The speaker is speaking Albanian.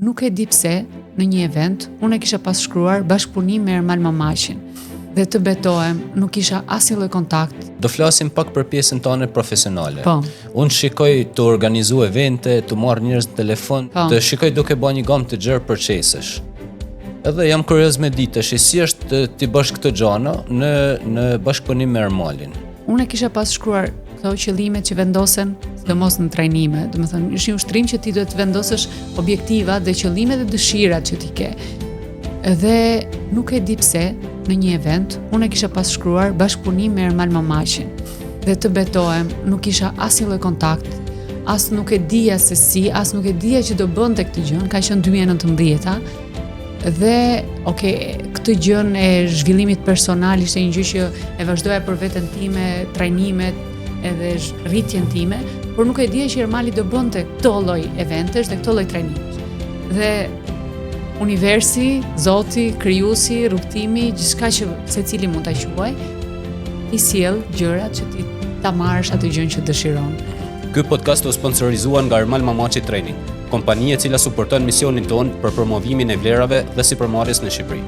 nuk e di pse në një event unë e kisha pas shkruar bashkëpunim me Ermal Mamaqin. Dhe të betohem, nuk kisha asnjë lloj kontakt. Do flasim pak për pjesën tonë profesionale. Po. Unë shikoj të organizoj evente, të marr njerëz në telefon, Po. të shikoj duke bërë një gamë të gjerë purchasesh. Edhe jam kurioz me ditësh, si është ti bësh këtë gjana në bashkëpunim me Ermalin. Unë e kisha pas shkruar këto qëllimet që vendosen, sidomos në trajnime. Domethënë, është një ushtrim që ti duhet të vendosësh objektivat dhe qëllimet dhe dëshirat që ti ke. Dhe nuk e di pse në një event unë e kisha pas shkruar bashkëpunim me Ermal Mamaqin. Dhe të betohem, nuk kisha asnjë lloj kontakt, as nuk e dija se si, as nuk e dija që do bënte këtë gjë, ka qenë 2019-a. Dhe këtë gjën e zhvillimit personal ishte një gjë që e vazhdoja për veten time, trajnimet edhe rritjen time, por nuk e dija që Ermali do bënte këto lloj eventesh dhe këto lloj trajnimesh. Dhe universi, Zoti, krijuesi, rrugtimi, gjithçka që secili mund ta quaj, i sjell gjërat që ti ta marrësh atë gjën që dëshiron. Ky podcast është sponsorizuar nga Ermal Mamaçi Training, kompania e cila suporton misionin ton për promovimin e vlerave dhe sipërmarrjes në Shqipëri.